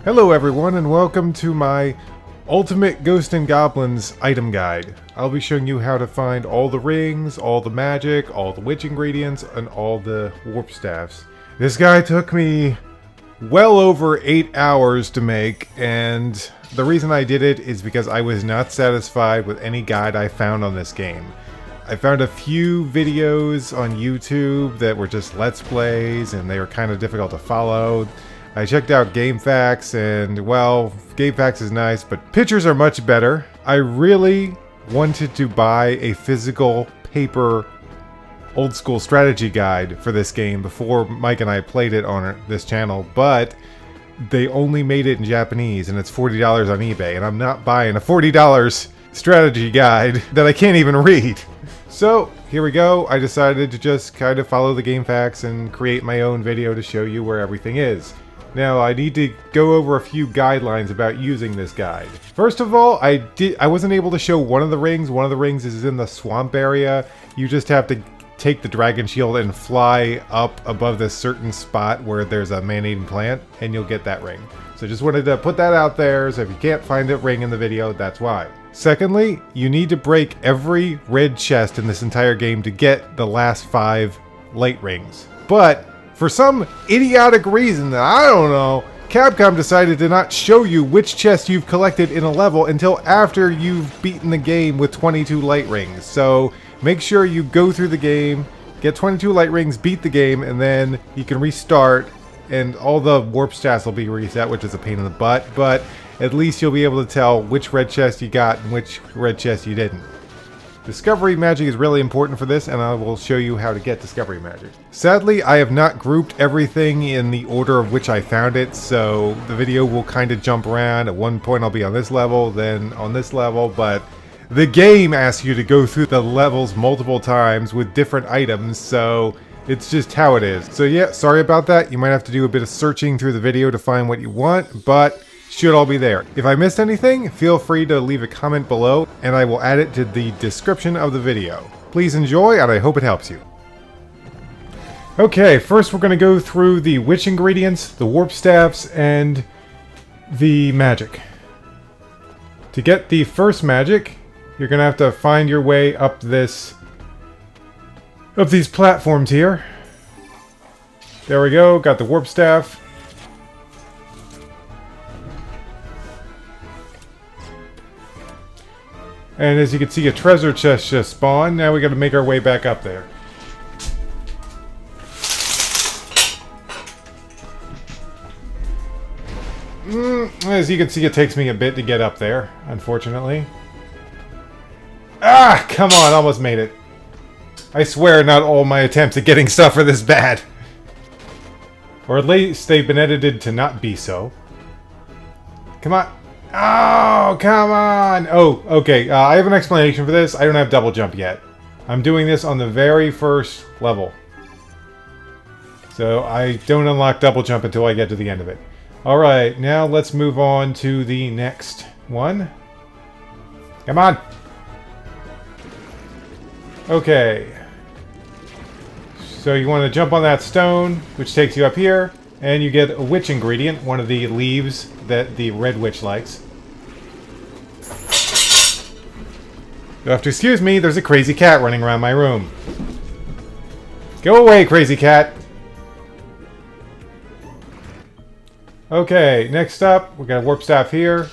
Hello everyone and welcome to my Ultimate Ghost and Goblins item guide. I'll be showing you how to find all the rings, all the magic, all the witch ingredients, and all the warp staffs. This guide took me well over 8 hours to make, and the reason I did it is because I was not satisfied with any guide I found on this game. I found a few videos on YouTube that were just Let's Plays, and they were kind of difficult to follow. I checked out GameFAQs, and well, GameFAQs is nice, but pictures are much better. I really wanted to buy a physical paper old school strategy guide for this game before Mike and I played it on this channel, but they only made it in Japanese, and it's $40 on eBay, and I'm not buying a $40 strategy guide that I can't even read. So, here we go. I decided to just kind of follow the GameFAQs and create my own video to show you where everything is. Now, I need to go over a few guidelines about using this guide. First of all, I wasn't able to show one of the rings. One of the rings is in the swamp area. You just have to take the dragon shield and fly up above this certain spot where there's a man-eating plant, and you'll get that ring. So just wanted to put that out there, so if you can't find that ring in the video, that's why. Secondly, you need to break every red chest in this entire game to get the last 5 light rings. But for some idiotic reason that I don't know, Capcom decided to not show you which chest you've collected in a level until after you've beaten the game with 22 light rings. So make sure you go through the game, get 22 light rings, beat the game, and then you can restart, and all the warp stats will be reset, which is a pain in the butt, but at least you'll be able to tell which red chest you got and which red chest you didn't. Discovery magic is really important for this, and I will show you how to get discovery magic. Sadly, I have not grouped everything in the order of which I found it, so the video will kind of jump around. At one point I'll be on this level, then on this level, but the game asks you to go through the levels multiple times with different items, so it's just how it is. So yeah, sorry about that. You might have to do a bit of searching through the video to find what you want, but should all be there. If I missed anything, feel free to leave a comment below, and I will add it to the description of the video. Please enjoy, and I hope it helps you. Okay, first we're going to go through the witch ingredients, the warp staffs, and the magic. To get the first magic, you're going to have to find your way up these platforms here. There we go, got the warp staff. And as you can see, a treasure chest just spawned. Now we got to make our way back up there. As you can see, it takes me a bit to get up there, unfortunately. Ah, come on, almost made it. I swear not all my attempts at getting stuff are this bad. Or at least they've been edited to not be so. Come on. Oh, come on! Oh, okay, I have an explanation for this. I don't have double jump yet. I'm doing this on the very first level. So I don't unlock double jump until I get to the end of it. Alright, now let's move on to the next one. Come on! Okay. So you want to jump on that stone, which takes you up here. And you get a witch ingredient, one of the leaves that the red witch likes. You'll have to excuse me, there's a crazy cat running around my room. Go away, crazy cat! Okay, next up, we got a warp staff here.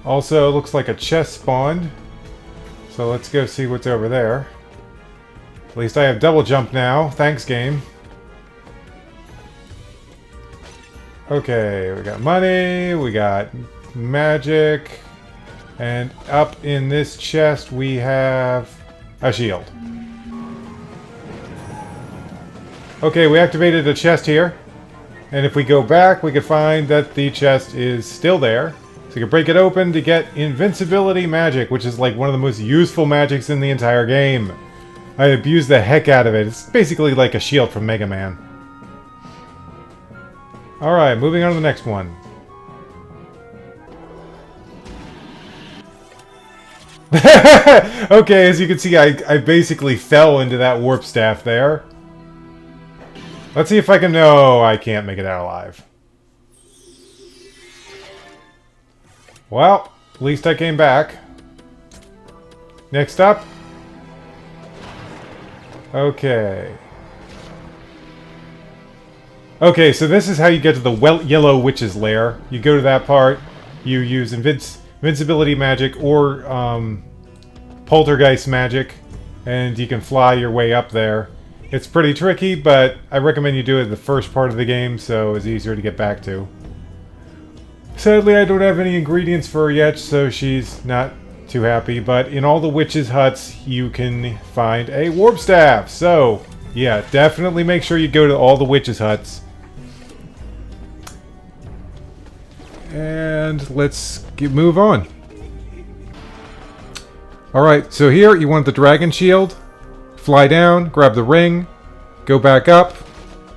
Also, looks like a chest spawned. So let's go see what's over there. At least I have double jump now. Thanks, game. Okay, we got money, we got magic, and up in this chest we have a shield. Okay, we activated a chest here, and if we go back, we can find that the chest is still there. So you can break it open to get invincibility magic, which is like one of the most useful magics in the entire game. I abuse the heck out of it. It's basically like a shield from Mega Man. Alright, moving on to the next one. Okay, as you can see, I basically fell into that warp staff there. Let's see if I can... No, I can't make it out alive. Well, at least I came back. Next up. Okay. Okay, so this is how you get to the Yellow Witch's Lair. You go to that part, you use invincibility magic or poltergeist magic, and you can fly your way up there. It's pretty tricky, but I recommend you do it the first part of the game, so it's easier to get back to. Sadly, I don't have any ingredients for her yet, so she's not too happy, but in all the witches' huts, you can find a warp staff. So, yeah, definitely make sure you go to all the witches' huts. And let's move on. Alright, so here you want the dragon shield. Fly down, grab the ring, go back up.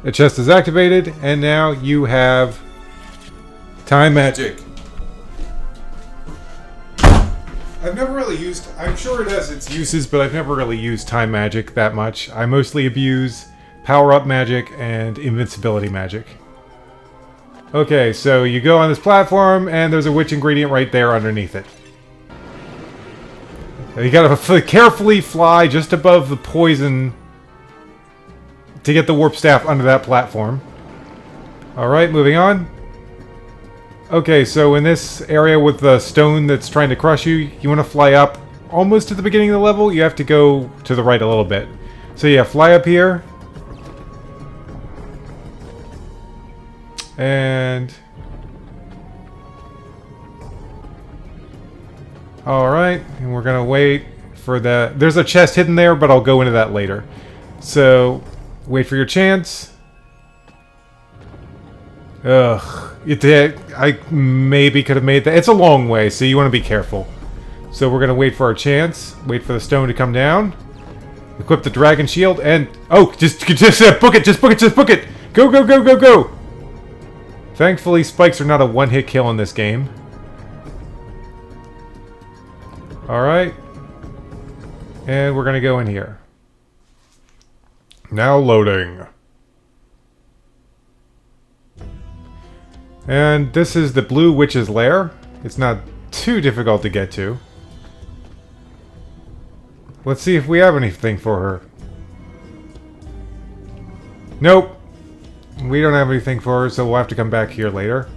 The chest is activated, and now you have time magic. I've never really used... I'm sure it has its uses, but I've never really used time magic that much. I mostly abuse power-up magic and invincibility magic. Okay, so you go on this platform, and there's a witch ingredient right there underneath it. You gotta carefully fly just above the poison to get the warp staff under that platform. Alright, moving on. Okay, so in this area with the stone that's trying to crush you, you want to fly up almost to the beginning of the level. You have to go to the right a little bit. So yeah, fly up here. And... Alright, and we're gonna wait for the... There's a chest hidden there, but I'll go into that later. So, wait for your chance. Ugh. I maybe could have made that. It's a long way, so you want to be careful. So we're gonna wait for our chance. Wait for the stone to come down. Equip the dragon shield, and... Oh! Just book it! Just book it! Just book it! Go, go, go, go, go! Thankfully, spikes are not a one-hit kill in this game. Alright. And we're gonna go in here. Now loading. And this is the Blue Witch's Lair. It's not too difficult to get to. Let's see if we have anything for her. Nope. We don't have anything for her, so we'll have to come back here later.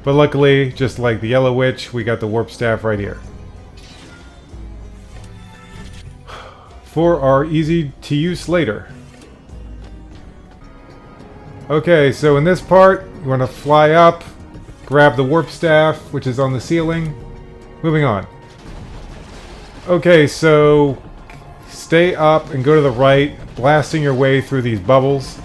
But luckily, just like the Yellow Witch, we got the warp staff right here. For our easy-to-use later. Okay, so in this part, you want to fly up, grab the warp staff, which is on the ceiling. Moving on. Okay, so stay up and go to the right, blasting your way through these bubbles.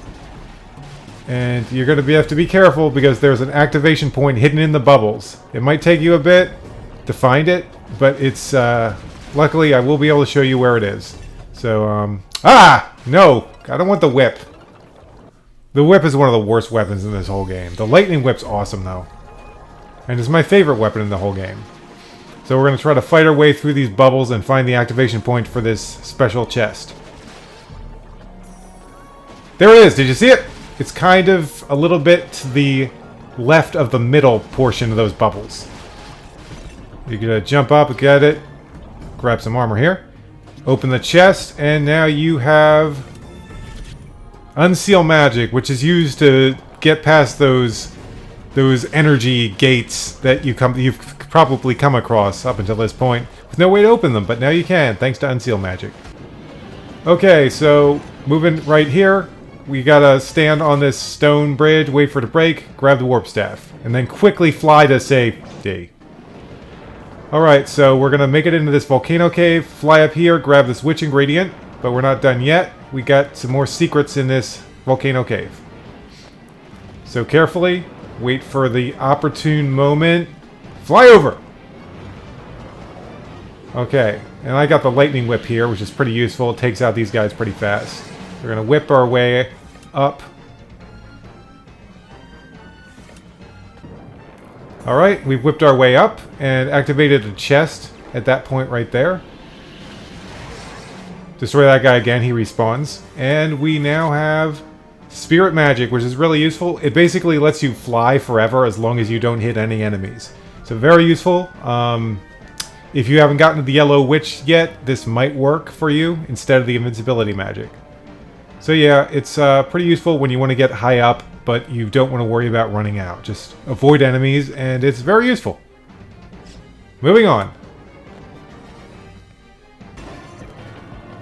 And you're going to have to be careful because there's an activation point hidden in the bubbles. It might take you a bit to find it, but it's... luckily, I will be able to show you where it is. So, Ah! No! I don't want the whip. The whip is one of the worst weapons in this whole game. The lightning whip's awesome, though. And it's my favorite weapon in the whole game. So we're going to try to fight our way through these bubbles and find the activation point for this special chest. There it is! Did you see it? It's kind of a little bit to the left of the middle portion of those bubbles. You're going to jump up, get it, grab some armor here, open the chest, and now you have Unseal Magic, which is used to get past those energy gates that you've probably come across up until this point, with no way to open them, but now you can, thanks to Unseal Magic. Okay, so moving right here, we gotta stand on this stone bridge, wait for it to break, grab the warp staff, and then quickly fly to safety. Alright, so we're gonna make it into this volcano cave, fly up here, grab this witch ingredient, but we're not done yet. We got some more secrets in this volcano cave. So carefully, wait for the opportune moment, fly over! Okay, and I got the lightning whip here, which is pretty useful. It takes out these guys pretty fast. We're gonna whip our way up. Alright, we've whipped our way up and activated a chest at that point right there. Destroy that guy again, he respawns. And we now have Spirit Magic, which is really useful. It basically lets you fly forever as long as you don't hit any enemies. So very useful. If you haven't gotten to the Yellow Witch yet, this might work for you instead of the Invincibility Magic. So yeah, it's pretty useful when you want to get high up, but you don't want to worry about running out. Just avoid enemies, and it's very useful. Moving on.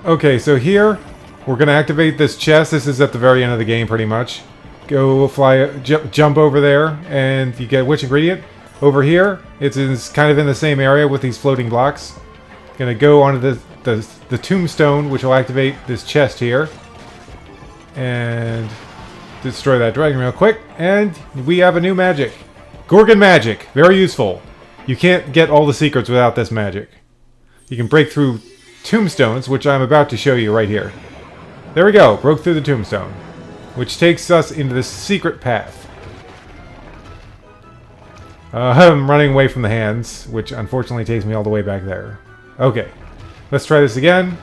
Okay, so here, we're going to activate this chest. This is at the very end of the game, pretty much. Go fly, jump over there, and you get which ingredient? Over here, it's kind of in the same area with these floating blocks. Going to go onto the tombstone, which will activate this chest here. And destroy that dragon real quick. And we have a new magic. Gorgon magic. Very useful. You can't get all the secrets without this magic. You can break through tombstones, which I'm about to show you right here. There we go. Broke through the tombstone. Which takes us into the secret path. I'm running away from the hands, which unfortunately takes me all the way back there. Okay. Let's try this again.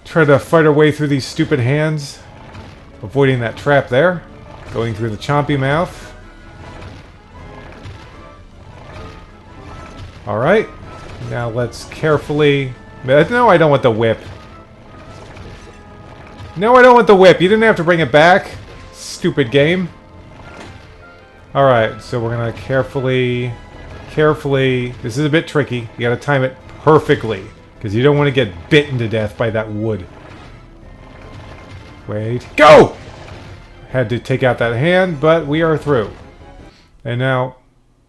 Try to fight our way through these stupid hands. Avoiding that trap there. Going through the chompy mouth. Alright. Now let's carefully... No, I don't want the whip. No, I don't want the whip. You didn't have to bring it back. Stupid game. Alright, so we're going to carefully... This is a bit tricky. You got to time it perfectly. Because you don't want to get bitten to death by that wood. Wait. Go! Had to take out that hand, but we are through. And now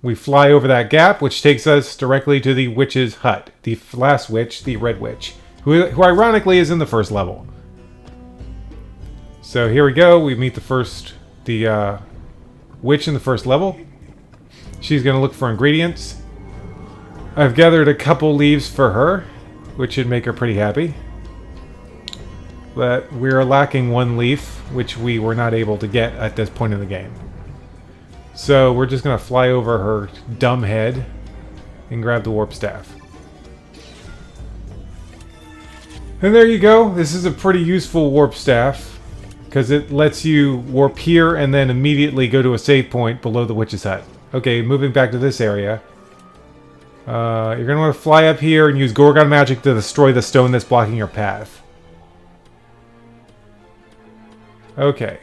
we fly over that gap, which takes us directly to the witch's hut. The last witch, the Red Witch. Who ironically is in the first level. So here we go. We meet the witch in the first level. She's going to look for ingredients. I've gathered a couple leaves for her, which should make her pretty happy. But we're lacking one leaf, which we were not able to get at this point in the game. So we're just going to fly over her dumb head and grab the warp staff. And there you go. This is a pretty useful warp staff, because it lets you warp here and then immediately go to a save point below the witch's hut. Okay, moving back to this area. You're going to want to fly up here and use Gorgon magic to destroy the stone that's blocking your path. Okay.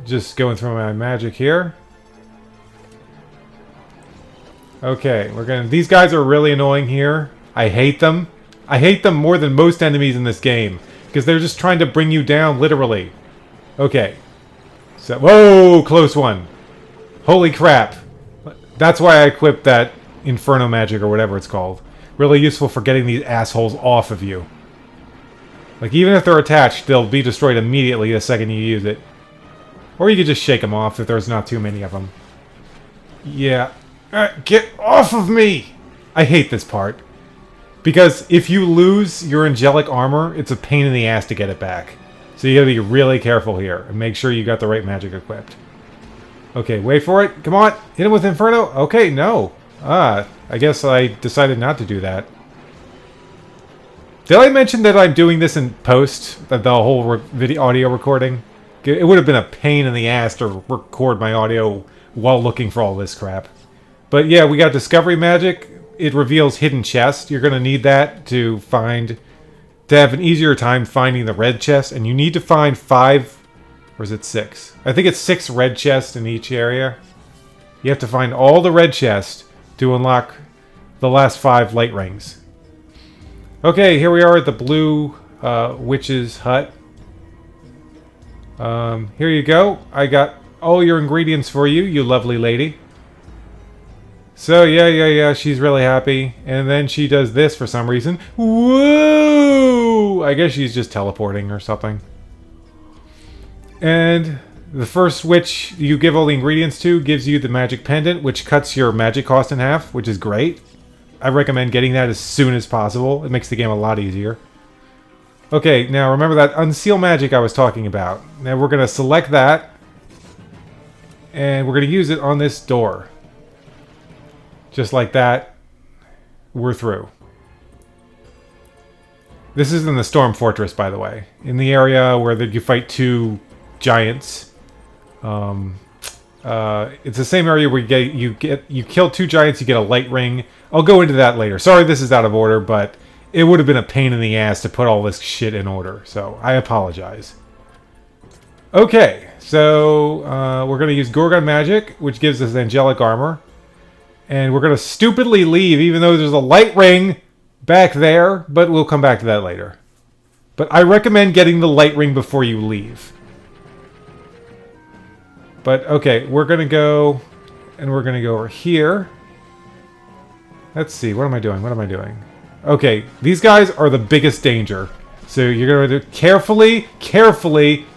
Just going through my magic here. Okay, these guys are really annoying here. I hate them. I hate them more than most enemies in this game. Because they're just trying to bring you down, literally. Okay. So, whoa, close one. Holy crap. That's why I equipped that Inferno magic or whatever it's called. Really useful for getting these assholes off of you. Like, even if they're attached, they'll be destroyed immediately the second you use it. Or you could just shake them off if there's not too many of them. Yeah. Get off of me! I hate this part. Because if you lose your angelic armor, it's a pain in the ass to get it back. So you gotta be really careful here and make sure you got the right magic equipped. Okay, wait for it. Come on. Hit him with Inferno. Okay, no. I guess I decided not to do that. Did I mention that I'm doing this in post? The whole video audio recording? It would have been a pain in the ass to record my audio while looking for all this crap. But yeah, we got Discovery Magic. It reveals hidden chests. You're going to need that to have an easier time finding the red chest. And you need to find 5, or is it 6? I think it's 6 red chests in each area. You have to find all the red chests to unlock the last 5 light rings. Okay, here we are at the blue witch's hut. Here you go. I got all your ingredients for you, you lovely lady. So, yeah, she's really happy. And then she does this for some reason. Woo! I guess she's just teleporting or something. And the first witch you give all the ingredients to gives you the magic pendant, which cuts your magic cost in half, which is great. I recommend getting that as soon as possible. It makes the game a lot easier. Okay, now remember that unseal magic I was talking about. Now we're going to select that. And we're going to use it on this door. Just like that. We're through. This is in the Storm Fortress, by the way. In the area where you fight 2 giants. It's the same area where you kill 2 giants, you get a light ring. I'll go into that later. Sorry this is out of order, but it would have been a pain in the ass to put all this shit in order. So, I apologize. Okay, so we're going to use Gorgon Magic, which gives us angelic armor. And we're going to stupidly leave, even though there's a light ring back there, but we'll come back to that later. But I recommend getting the light ring before you leave. But, okay, we're going to go, and we're going to go over here. Let's see, what am I doing? What am I doing? Okay, these guys are the biggest danger. So you're going to carefully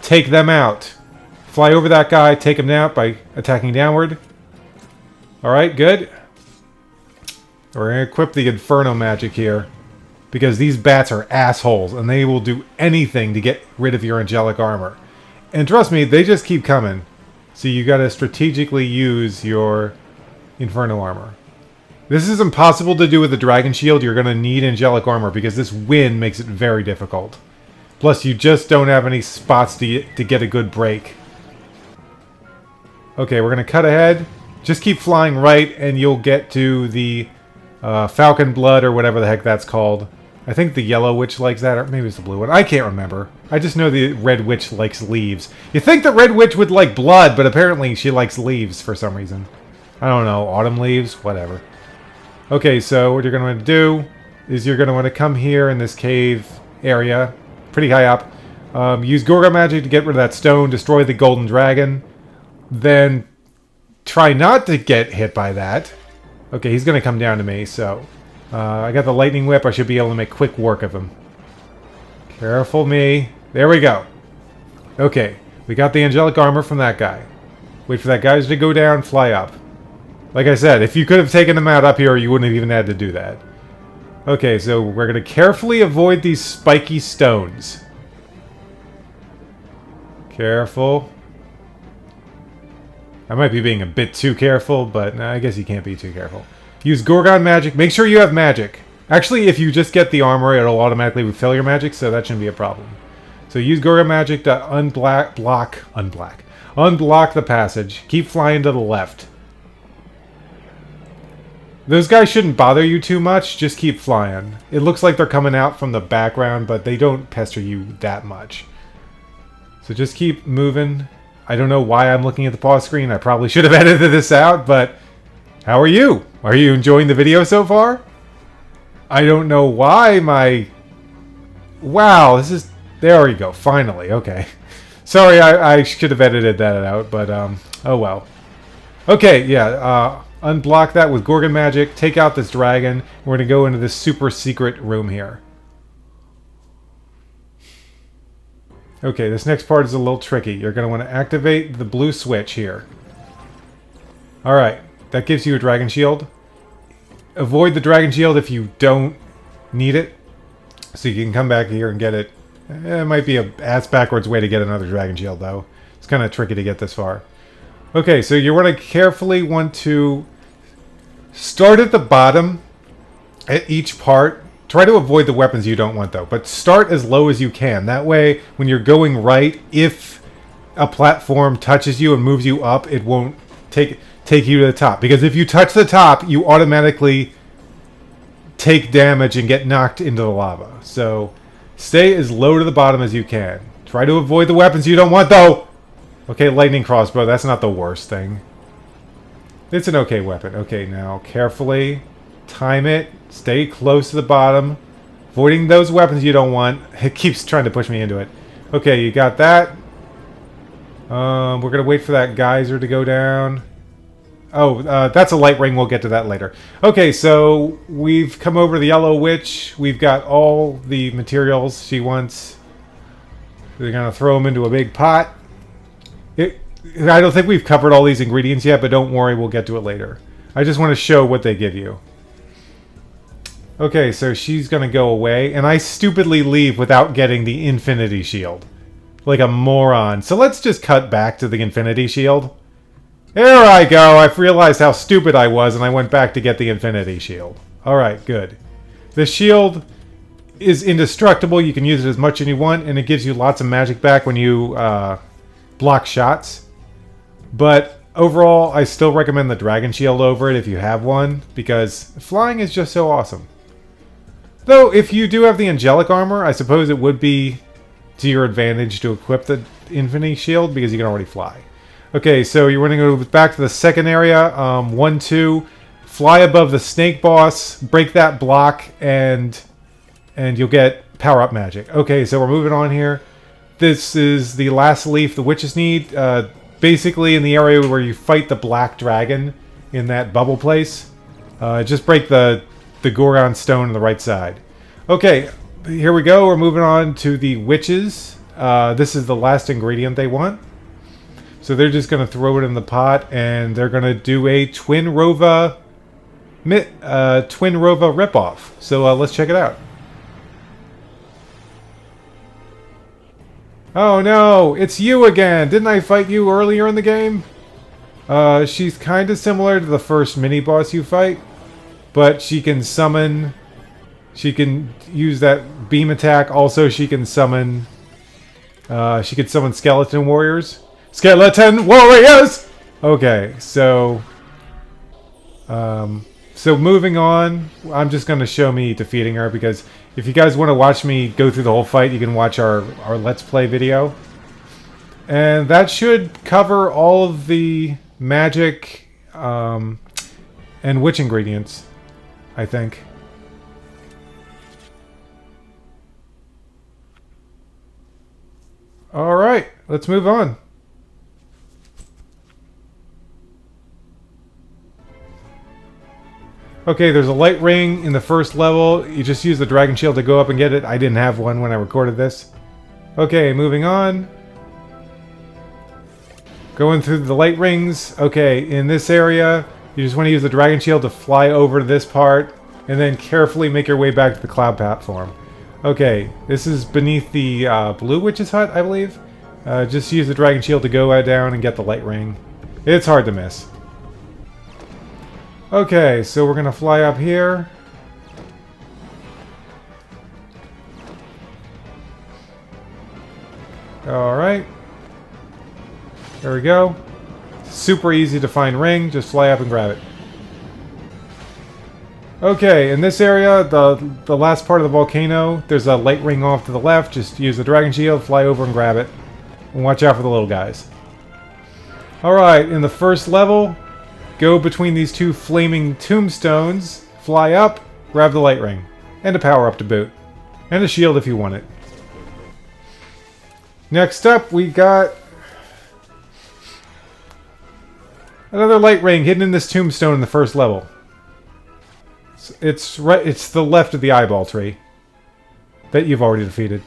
take them out. Fly over that guy, take him out by attacking downward. Alright, good. We're going to equip the Inferno magic here. Because these bats are assholes, and they will do anything to get rid of your angelic armor. And trust me, they just keep coming. So you got to strategically use your Inferno armor. This is impossible to do with the Dragon Shield. You're going to need angelic armor because this wind makes it very difficult. Plus, you just don't have any spots to get a good break. Okay, we're going to cut ahead. Just keep flying right, and you'll get to the Falcon Blood, or whatever the heck that's called. I think the Yellow Witch likes that, or maybe it's the Blue one. I can't remember. I just know the Red Witch likes leaves. You think the Red Witch would like blood, but apparently she likes leaves for some reason. I don't know, autumn leaves? Whatever. Okay, so what you're going to want to do is you're going to want to come here in this cave area, pretty high up. Use Gorgon Magic to get rid of that stone, destroy the Golden Dragon. Then try not to get hit by that. Okay, he's going to come down to me, so... I got the Lightning Whip. I should be able to make quick work of him. Careful me. There we go. Okay, we got the Angelic Armor from that guy. Wait for that guy to go down, fly up. Like I said, if you could have taken him out up here, you wouldn't have even had to do that. Okay, so we're going to carefully avoid these spiky stones. Careful. I might be being a bit too careful, but I guess you can't be too careful. Use Gorgon Magic. Make sure you have magic. Actually, if you just get the armor, it'll automatically refill your magic, so that shouldn't be a problem. So use Gorgon Magic to unblock the passage. Keep flying to the left. Those guys shouldn't bother you too much. Just keep flying. It looks like they're coming out from the background, but they don't pester you that much. So just keep moving. I don't know why I'm looking at the pause screen. I probably should have edited this out, but how are you? Are you enjoying the video so far? I don't know why my... Wow, this is... There we go, finally, okay. Sorry, I should have edited that out, but, oh well. Okay, yeah, unblock that with Gorgon Magic, take out this dragon, and we're going to go into this super secret room here. Okay, this next part is a little tricky. You're going to want to activate the blue switch here. Alright, that gives you a dragon shield. Avoid the dragon shield if you don't need it. So you can come back here and get it. It might be a ass-backwards way to get another dragon shield, though. It's kind of tricky to get this far. Okay, so you want to carefully want to start at the bottom at each part. Try to avoid the weapons you don't want, though. But start as low as you can. That way, when you're going right, if a platform touches you and moves you up, it won't take you to the top. Because if you touch the top, you automatically take damage and get knocked into the lava. So stay as low to the bottom as you can. Try to avoid the weapons you don't want, though. Okay, lightning crossbow. That's not the worst thing. It's an okay weapon. Okay, now carefully time it. Stay close to the bottom. Avoiding those weapons you don't want. It keeps trying to push me into it. Okay, you got that. We're going to wait for that geyser to go down. Oh, that's a light ring. We'll get to that later. Okay, so we've come over the Yellow Witch. We've got all the materials she wants. We're going to throw them into a big pot. I don't think we've covered all these ingredients yet, but don't worry, we'll get to it later. I just want to show what they give you. Okay, so she's going to go away, and I stupidly leave without getting the Infinity Shield. Like a moron. So let's just cut back to the Infinity Shield. There I go! I've realized how stupid I was, and I went back to get the Infinity Shield. Alright, good. The shield is indestructible. You can use it as much as you want, and it gives you lots of magic back when you block shots. But overall, I still recommend the Dragon Shield over it if you have one, because flying is just so awesome. Though, if you do have the Angelic Armor, I suppose it would be to your advantage to equip the Infinity Shield, because you can already fly. Okay, so you're going to go back to the second area. 1, 2, fly above the snake boss, break that block, and you'll get power-up magic. Okay, so we're moving on here. This is the last leaf the witches need. Basically in the area where you fight the black dragon in that bubble place. Just break the Gorgon stone on the right side. Okay, here we go. We're moving on to the witches. This is the last ingredient they want. So they're just going to throw it in the pot, and they're going to do a Twin Rova ripoff. So let's check it out. Oh no, it's you again! Didn't I fight you earlier in the game? She's kind of similar to the first mini-boss you fight, but she can summon... She can use that beam attack. Also, she can summon... she could summon skeleton warriors. Skeleton warriors! Okay, so... So moving on, I'm just going to show me defeating her, because if you guys want to watch me go through the whole fight, you can watch our Let's Play video. And that should cover all of the magic and witch ingredients, I think. Alright, let's move on. Okay, there's a light ring in the first level. You just use the Dragon Shield to go up and get it. I didn't have one when I recorded this. Okay, moving on. Going through the light rings. Okay, in this area, you just want to use the Dragon Shield to fly over to this part, and then carefully make your way back to the cloud platform. Okay, this is beneath the Blue Witch's hut, I believe. Just use the Dragon Shield to go down and get the light ring. It's hard to miss. Okay, so we're going to fly up here. Alright. There we go. Super easy to find ring. Just fly up and grab it. Okay, in this area, the last part of the volcano, there's a light ring off to the left. Just use the Dragon Shield, fly over and grab it. And watch out for the little guys. Alright, in the first level... Go between these two flaming tombstones, fly up, grab the light ring, and a power up to boot. And a shield if you want it. Next up, we got another light ring hidden in this tombstone in the first level. It's the left of the eyeball tree that you've already defeated.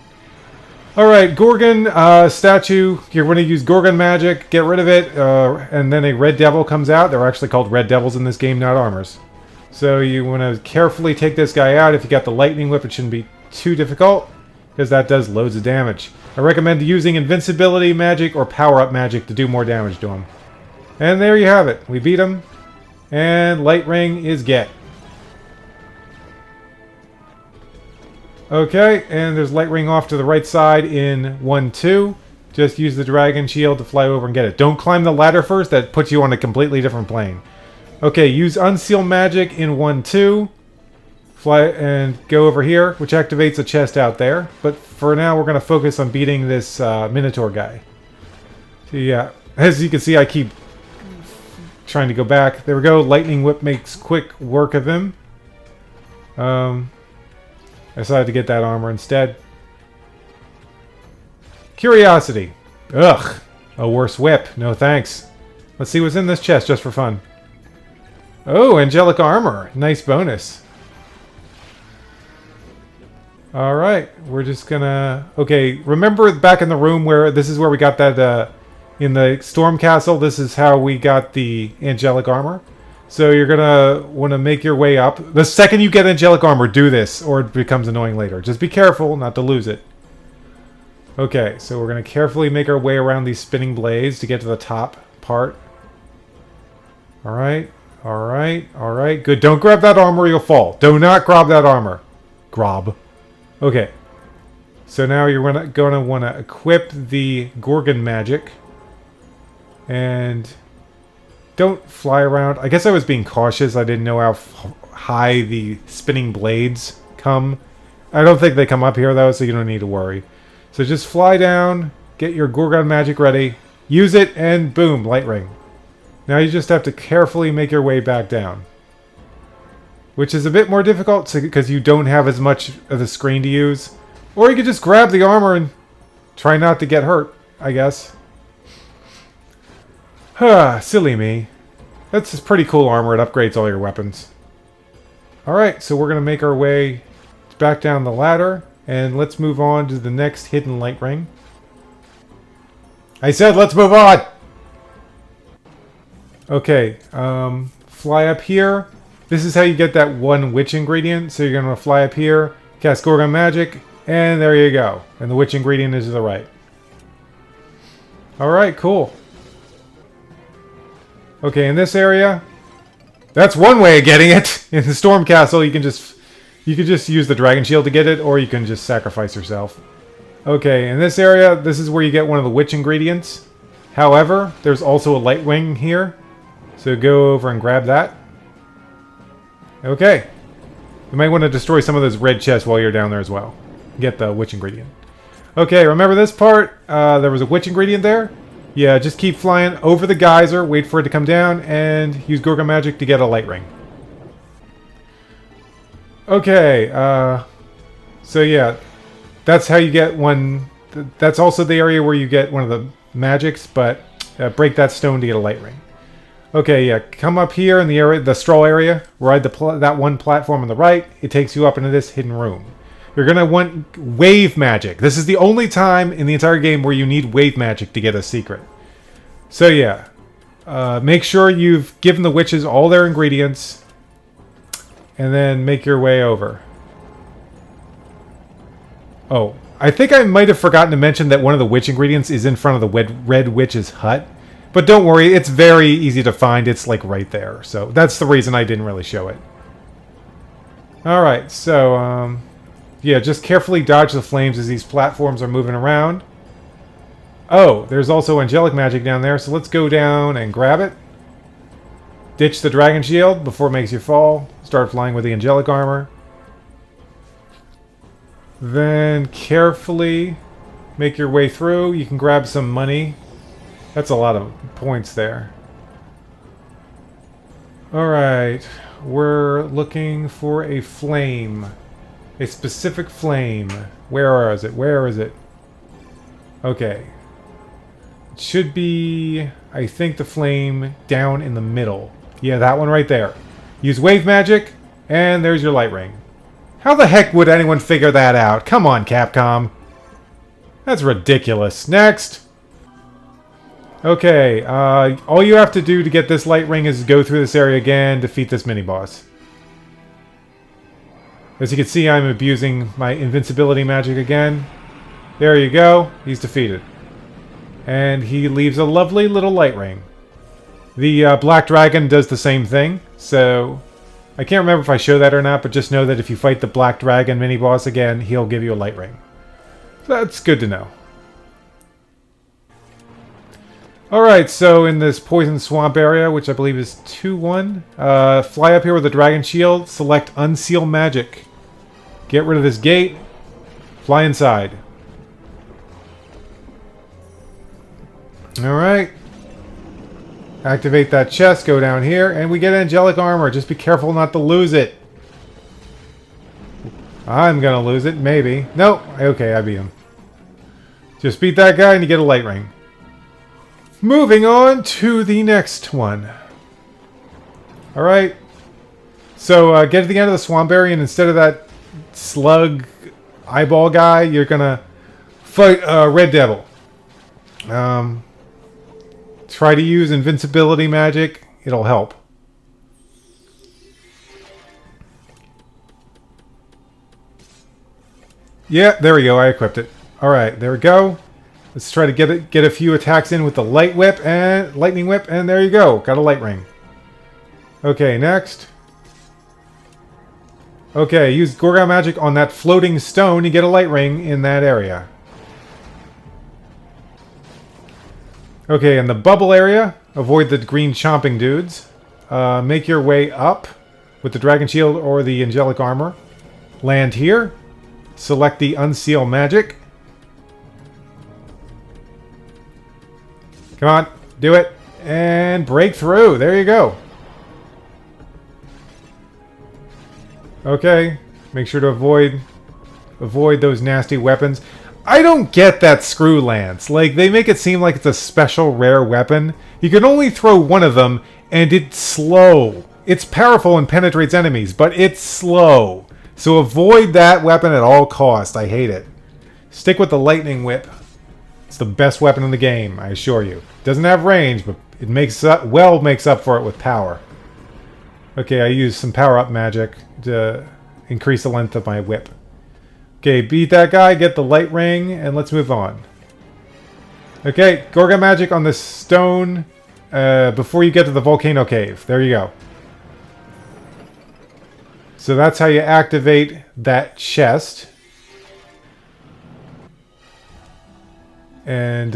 Alright, Gorgon statue. You're going to use Gorgon magic, get rid of it, and then a red devil comes out. They're actually called red devils in this game, not armors. So you want to carefully take this guy out. If you got the lightning whip, it shouldn't be too difficult, because that does loads of damage. I recommend using invincibility magic or power-up magic to do more damage to him. And there you have it. We beat him, and light ring is get. Okay, and there's light ring off to the right side in 1, 2. Just use the Dragon Shield to fly over and get it. Don't climb the ladder first, that puts you on a completely different plane. Okay, use Unseal Magic in 1, 2. Fly and go over here, which activates a chest out there. But for now, we're going to focus on beating this Minotaur guy. So yeah, as you can see, I keep trying to go back. There we go, Lightning Whip makes quick work of him. I decided to get that armor instead. Curiosity. Ugh. A worse whip. No thanks. Let's see what's in this chest just for fun. Oh, angelic armor. Nice bonus. Alright. We're just gonna... Okay, remember back in the room where... This is where we got that... in the Storm Castle, this is how we got the angelic armor. So you're going to want to make your way up. The second you get angelic armor, do this, or it becomes annoying later. Just be careful not to lose it. Okay, so we're going to carefully make our way around these spinning blades to get to the top part. Alright, alright, alright. Good, don't grab that armor or you'll fall. Do not grab that armor. Grob. Okay. So now you're gonna want to equip the Gorgon magic. And don't fly around. I guess I was being cautious. I didn't know how high the spinning blades come. I don't think they come up here though, so you don't need to worry. So just fly down, get your Gorgon magic ready, use it, and boom, light ring. Now you just have to carefully make your way back down. Which is a bit more difficult because you don't have as much of the screen to use. Or you could just grab the armor and try not to get hurt, I guess. Huh, silly me. That's a pretty cool armor. It upgrades all your weapons. Alright, so we're going to make our way back down the ladder. And let's move on to the next hidden light ring. I said let's move on! Okay, fly up here. This is how you get that one witch ingredient. So you're going to fly up here, cast Gorgon magic, and there you go. And the witch ingredient is to the right. Alright, cool. Okay, in this area, that's one way of getting it. In the Storm Castle, you can just use the Dragon Shield to get it, or you can just sacrifice yourself. Okay, in this area, this is where you get one of the witch ingredients. However, there's also a light wing here, so go over and grab that. Okay, you might want to destroy some of those red chests while you're down there as well. Get the witch ingredient. Okay, remember this part? There was a witch ingredient there. Yeah, just keep flying over the geyser, wait for it to come down, and use Gorgon magic to get a light ring. Okay, so yeah, that's how you get one. That's also the area where you get one of the magics, but break that stone to get a light ring. Okay, yeah, come up here in the area, the straw area, ride that one platform on the right. It takes you up into this hidden room. You're going to want wave magic. This is the only time in the entire game where you need wave magic to get a secret. So yeah, make sure you've given the witches all their ingredients, and then make your way over. Oh, I think I might have forgotten to mention that one of the witch ingredients is in front of the red witch's hut. But don't worry, it's very easy to find. It's like right there. So that's the reason I didn't really show it. Alright, so yeah, just carefully dodge the flames as these platforms are moving around. Oh, there's also angelic magic down there, so let's go down and grab it. Ditch the dragon shield before it makes you fall. Start flying with the angelic armor. Then carefully make your way through. You can grab some money. That's a lot of points there. Alright, we're looking for a flame. A specific flame. Where is it? Where is it? Okay. It should be, I think, the flame down in the middle. Yeah, that one right there. Use wave magic, and there's your light ring. How the heck would anyone figure that out? Come on, Capcom. That's ridiculous. Next! Okay, all you have to do to get this light ring is go through this area again, defeat this mini-boss. As you can see, I'm abusing my invincibility magic again. There you go. He's defeated. And he leaves a lovely little light ring. The Black Dragon does the same thing, so I can't remember if I show that or not, but just know that if you fight the Black Dragon mini-boss again, he'll give you a light ring. So that's good to know. Alright, so in this Poison Swamp area, which I believe is 2-1, fly up here with the Dragon Shield, select Unseal Magic. Get rid of this gate, fly inside. Alright. Activate that chest, go down here, and we get angelic armor. Just be careful not to lose it. I'm gonna lose it, maybe. Nope. Okay, I beat him. Just beat that guy and you get a light ring. Moving on to the next one. Alright. So, get to the end of the swamp area, and instead of that slug eyeball guy, you're gonna fight Red Devil. Try to use invincibility magic. It'll help. Yeah, there we go. I equipped it. Alright, there we go. Let's try to get a few attacks in with the lightning whip, and there you go. Got a light ring. Okay, next. Okay, use Gorgon magic on that floating stone. You get a light ring in that area. Okay, in the bubble area, avoid the green chomping dudes. Make your way up with the dragon shield or the angelic armor. Land here. Select the unseal magic. Come on, do it. And break through. There you go. Okay, make sure to avoid those nasty weapons. I don't get that screw lance. Like, they make it seem like it's a special rare weapon. You can only throw one of them, and it's slow. It's powerful and penetrates enemies, but it's slow. So avoid that weapon at all costs. I hate it. Stick with the lightning whip. It's the best weapon in the game, I assure you. It doesn't have range, but it makes up for it with power. Okay, I use some power-up magic to increase the length of my whip. Okay, beat that guy, get the light ring, and let's move on. Okay, Gorgon magic on this stone before you get to the volcano cave. There you go. So that's how you activate that chest. And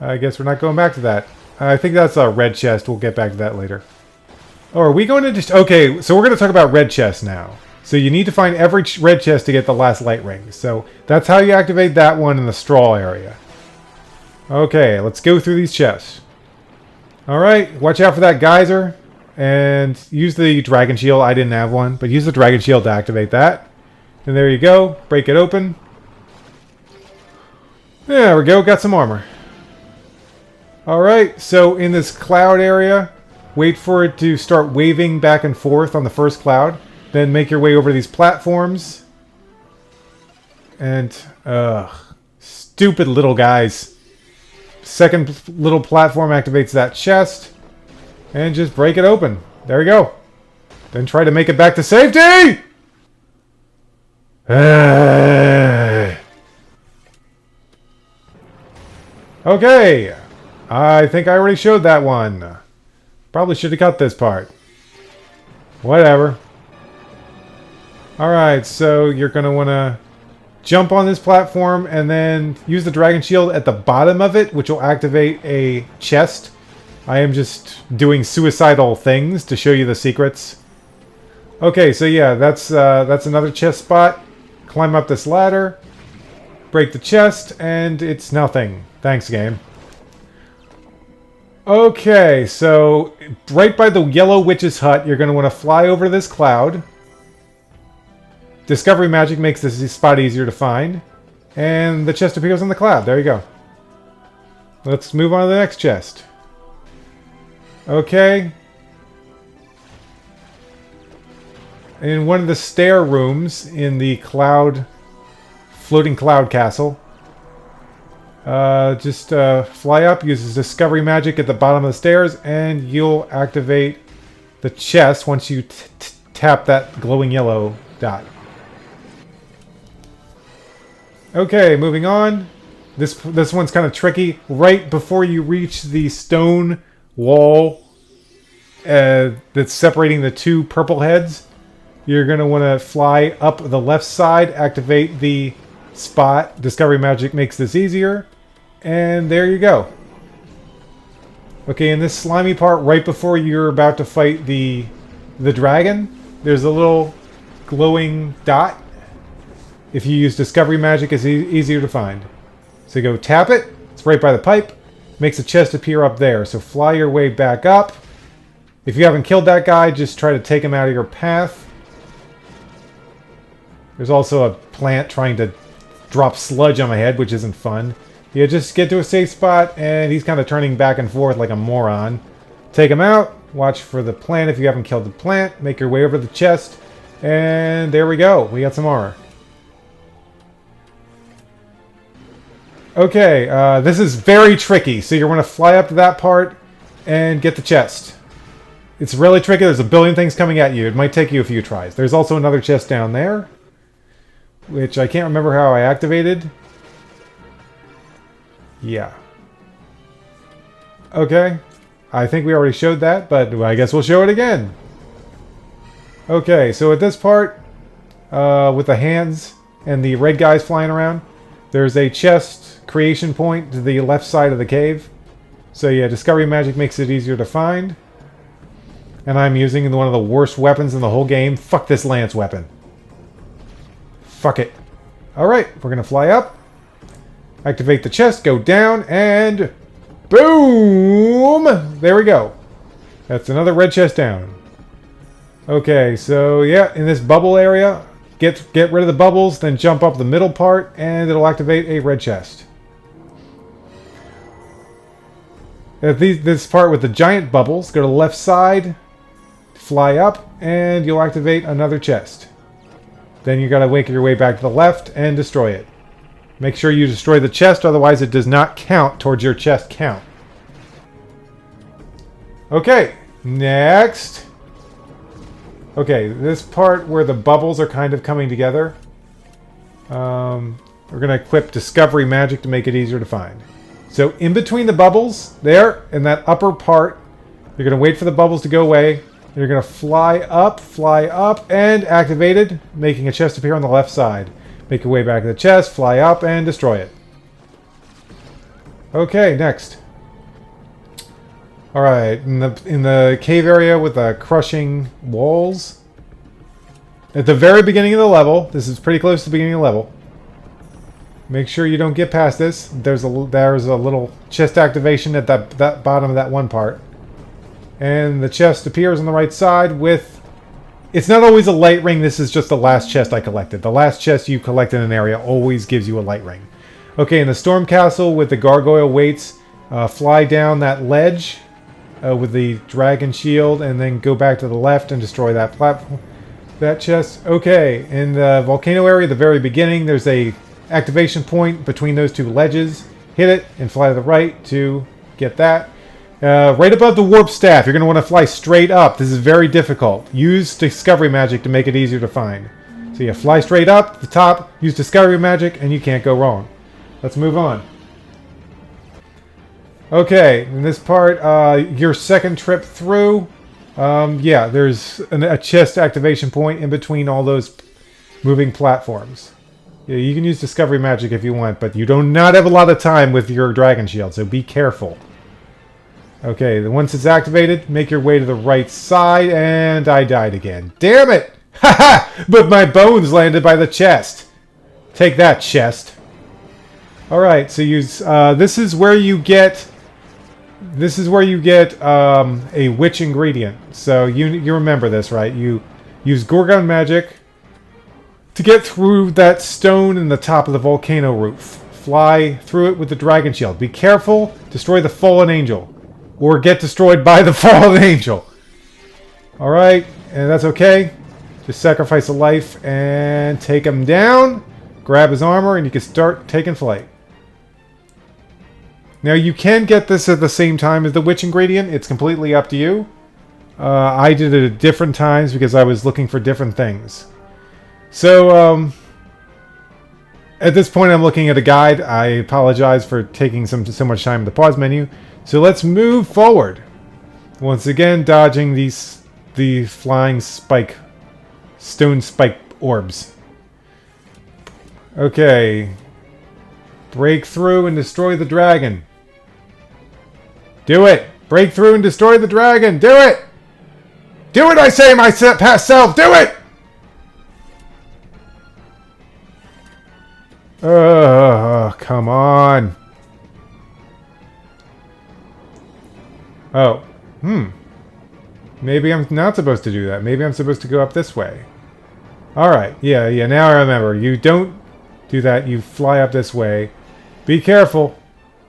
I guess we're not going back to that. I think that's a red chest. We'll get back to that later. Oh, are we going to just... Okay, so we're going to talk about red chests now. So you need to find every red chest to get the last light ring. So that's how you activate that one in the straw area. Okay, let's go through these chests. Alright, watch out for that geyser. And use the dragon shield. I didn't have one, but use the dragon shield to activate that. And there you go. Break it open. There we go. Got some armor. Alright, so in this cloud area... Wait for it to start waving back and forth on the first cloud. Then make your way over these platforms. And, stupid little guys. Second little platform activates that chest. And just break it open. There we go. Then try to make it back to safety! Okay. I think I already showed that one. Probably should have cut this part. Whatever. Alright, so you're going to want to jump on this platform and then use the dragon shield at the bottom of it, which will activate a chest. I am just doing suicidal things to show you the secrets. Okay, so yeah, that's another chest spot. Climb up this ladder. Break the chest, and it's nothing. Thanks, game. Okay, so right by the yellow witch's hut, you're going to want to fly over this cloud. Discovery magic makes this spot easier to find. And the chest appears on the cloud. There you go. Let's move on to the next chest. Okay. In one of the stair rooms in the floating cloud castle. Just fly up, use discovery magic at the bottom of the stairs, and you'll activate the chest once you tap that glowing yellow dot. Okay, moving on. This one's kind of tricky. Right before you reach the stone wall that's separating the two purple heads, you're going to want to fly up the left side, activate the spot. Discovery magic makes this easier. And there you go. Okay, in this slimy part, right before you're about to fight the dragon, there's a little glowing dot. If you use discovery magic, it's easier to find. So go tap it. It's right by the pipe. Makes a chest appear up there. So fly your way back up. If you haven't killed that guy, just try to take him out of your path. There's also a plant trying to drop sludge on my head, which isn't fun. You just get to a safe spot, and he's kind of turning back and forth like a moron. Take him out. Watch for the plant if you haven't killed the plant. Make your way over the chest. And there we go. We got some armor. Okay, this is very tricky. So you're going to fly up to that part and get the chest. It's really tricky. There's a billion things coming at you. It might take you a few tries. There's also another chest down there, which I can't remember how I activated. Yeah. Okay. I think we already showed that, but I guess we'll show it again. Okay, so at this part, with the hands and the red guys flying around. There's a chest creation point to the left side of the cave. So yeah, Discovery Magic makes it easier to find. And I'm using one of the worst weapons in the whole game. Fuck this lance weapon. Fuck it. Alright, we're going to fly up. Activate the chest, go down, and boom! There we go. That's another red chest down. Okay, so yeah, in this bubble area, get rid of the bubbles, then jump up the middle part, and it'll activate a red chest. This part with the giant bubbles, go to the left side, fly up, and you'll activate another chest. Then you gotta make your way back to the left and destroy it. Make sure you destroy the chest, otherwise it does not count towards your chest count. Okay, next. Okay, this part where the bubbles are kind of coming together. We're gonna equip Discovery Magic to make it easier to find. So in between the bubbles, there, in that upper part, you're gonna wait for the bubbles to go away. You're going to fly up, and activate it, making a chest appear on the left side. Make your way back to the chest, fly up, and destroy it. Okay, next. Alright, in the cave area with the crushing walls. At the very beginning of the level, this is pretty close to the beginning of the level. Make sure you don't get past this. There's a little chest activation at that bottom of that one part. And the chest appears on the right side with... It's not always a light ring, this is just the last chest I collected. The last chest you collect in an area always gives you a light ring. Okay, in the Storm Castle with the gargoyle weights, fly down that ledge with the dragon shield, and then go back to the left and destroy that platform, that chest. Okay, in the volcano area at the very beginning, there's a activation point between those two ledges. Hit it and fly to the right to get that. Right above the warp staff, you're going to want to fly straight up. This is very difficult. Use Discovery Magic to make it easier to find. So you fly straight up, the top, use Discovery Magic, and you can't go wrong. Let's move on. Okay, in this part, your second trip through, yeah, there's a chest activation point in between all those moving platforms. Yeah, you can use Discovery Magic if you want, but you do not have a lot of time with your Dragon Shield, so be careful. Okay, then once it's activated, make your way to the right side, and I died again. Damn it! Haha! But my bones landed by the chest. Take that, chest. Alright, so use, this is where you get a witch ingredient. So you remember this, right? You use Gorgon Magic to get through that stone in the top of the volcano roof. Fly through it with the Dragon Shield. Be careful, destroy the fallen angel. Or get destroyed by the fallen angel. Alright, and that's okay. Just sacrifice a life and take him down. Grab his armor and you can start taking flight. Now you can get this at the same time as the witch ingredient. It's completely up to you. I did it at different times because I was looking for different things. So, at this point I'm looking at a guide. I apologize for taking so much time in the pause menu. So let's move forward. Once again, dodging the flying stone spike orbs. Okay. Break through and destroy the dragon. Do it! Break through and destroy the dragon! Do it! Do it, I say, my past self! Do it! Come on. Oh. Maybe I'm not supposed to do that. Maybe I'm supposed to go up this way. Alright. Yeah, now I remember. You don't do that. You fly up this way. Be careful.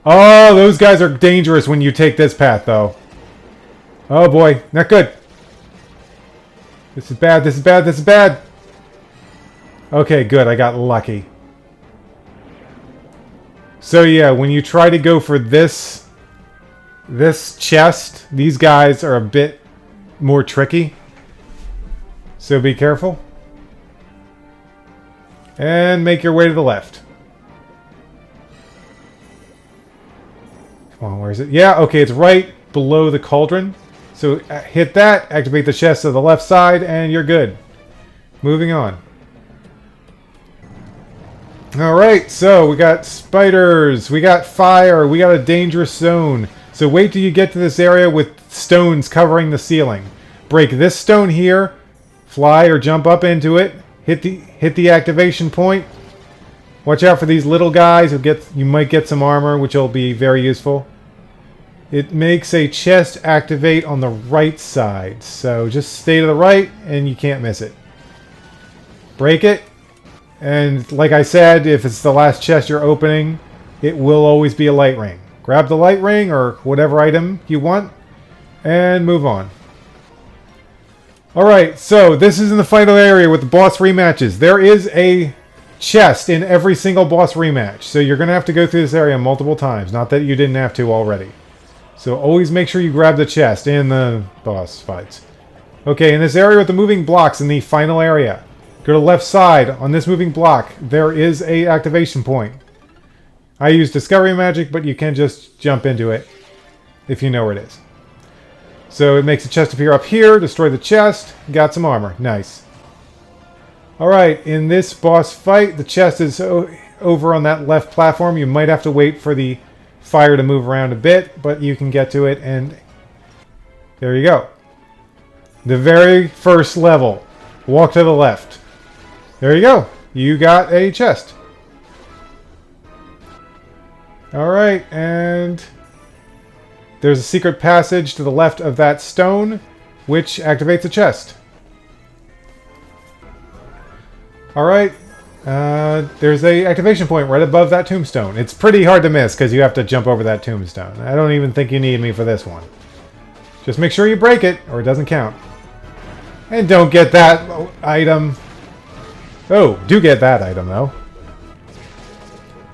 Oh, those guys are dangerous when you take this path, though. Oh, boy. Not good. This is bad. This is bad. This is bad. Okay, good. I got lucky. So, yeah, when you try to go for this chest, these guys are a bit more tricky. So be careful. And make your way to the left. Come on, where is it? Yeah, okay, it's right below the cauldron. So hit that, activate the chest to the left side, and you're good. Moving on. Alright, so we got spiders, we got fire, we got a dangerous zone. So wait till you get to this area with stones covering the ceiling. Break this stone here, fly or jump up into it, hit the activation point. Watch out for these little guys. You might get some armor, which will be very useful. It makes a chest activate on the right side, so just stay to the right and you can't miss it. Break it. And like I said, if it's the last chest you're opening, it will always be a light ring. Grab the light ring or whatever item you want and move on. Alright, so this is in the final area with the boss rematches. There is a chest in every single boss rematch, so you're going to have to go through this area multiple times. Not that you didn't have to already. So always make sure you grab the chest in the boss fights. Okay, in this area with the moving blocks in the final area. Go to the left side. On this moving block, there is a activation point. I use Discovery Magic, but you can just jump into it if you know where it is. So it makes a chest appear up here. Destroy the chest. Got some armor. Nice. Alright, in this boss fight, the chest is over on that left platform. You might have to wait for the fire to move around a bit, but you can get to it, and there you go. The very first level. Walk to the left. There you go. You got a chest. Alright, and there's a secret passage to the left of that stone, which activates a chest. Alright, there's a activation point right above that tombstone. It's pretty hard to miss because you have to jump over that tombstone. I don't even think you need me for this one. Just make sure you break it or it doesn't count. And don't get that item. Oh, do get that item though.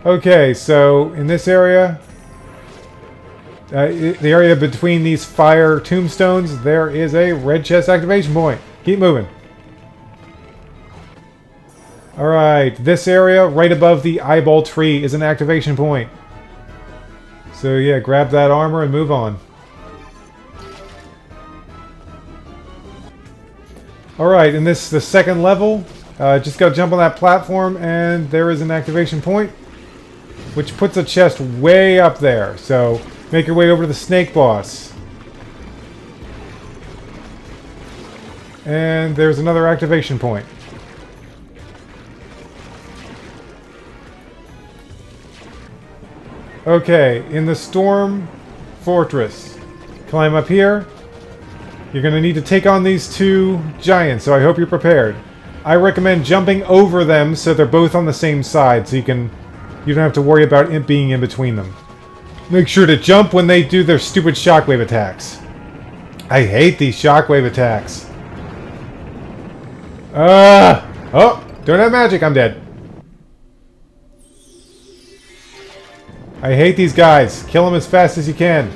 Okay, so in this area, the area between these fire tombstones, there is a red chest activation point. Keep moving. Alright, this area right above the eyeball tree is an activation point. So yeah, grab that armor and move on. Alright, in the second level, just go jump on that platform and there is an activation point, which puts a chest way up there. So make your way over to the snake boss. And there's another activation point. Okay, in the storm fortress. Climb up here. You're going to need to take on these two giants, so I hope you're prepared. I recommend jumping over them so they're both on the same side, so you don't have to worry about it being in between them. Make sure to jump when they do their stupid shockwave attacks. I hate these shockwave attacks. Oh, don't have magic, I'm dead. I hate these guys. Kill them as fast as you can.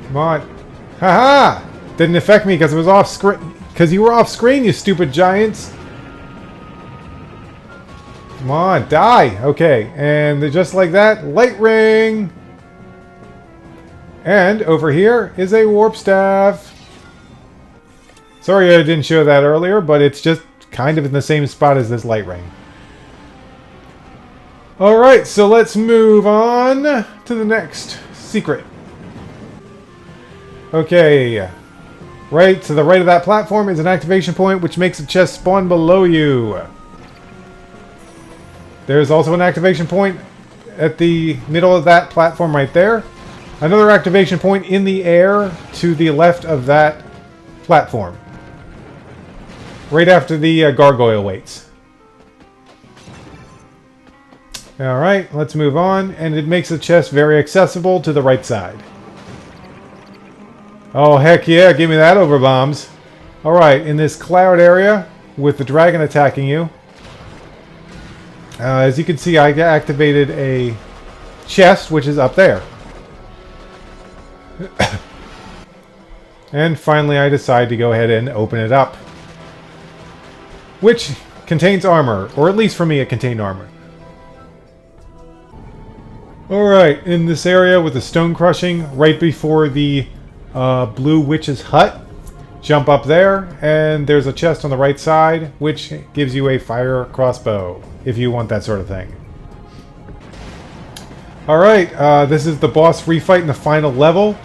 Come on. Haha! Didn't affect me because it was off screen. Because you were off screen, you stupid giants. Come on, die. Okay, and just like that, light ring. And over here is a warp staff. Sorry I didn't show that earlier, but it's just kind of in the same spot as this light ring. Alright, so let's move on to the next secret. Okay, right to the right of that platform is an activation point which makes a chest spawn below you. There's also an activation point at the middle of that platform right there. Another activation point in the air to the left of that platform. Right after the gargoyle waits. Alright, let's move on, and it makes the chest very accessible to the right side. Oh, heck yeah, give me that overbombs. Alright, in this cloud area, with the dragon attacking you, as you can see, I activated a chest, which is up there. And finally, I decide to go ahead and open it up. Which contains armor, or at least for me, it contained armor. Alright, in this area with the stone crushing, right before the blue witch's hut, jump up there, and there's a chest on the right side, which gives you a fire crossbow, if you want that sort of thing. Alright, this is the boss refight in the final level.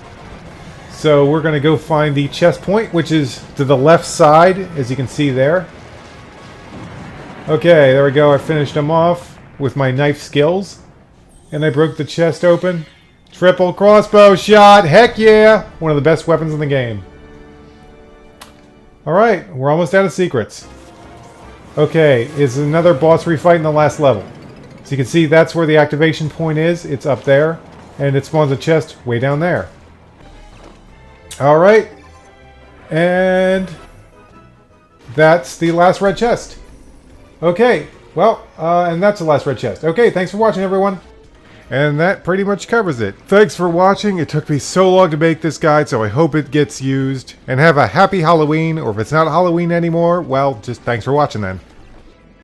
So we're going to go find the chest point, which is to the left side, as you can see there. Okay, there we go. I finished him off with my knife skills. And I broke the chest open. Triple crossbow shot! Heck yeah! One of the best weapons in the game. Alright, we're almost out of secrets. Okay, is another boss refight in the last level. So you can see that's where the activation point is. It's up there. And it spawns a chest way down there. Alright. And that's the last red chest. Okay, well, and that's the last red chest. Okay, thanks for watching, everyone. And that pretty much covers it. Thanks for watching. It took me so long to make this guide, so I hope it gets used. And have a happy Halloween, or if it's not Halloween anymore, well, just thanks for watching then.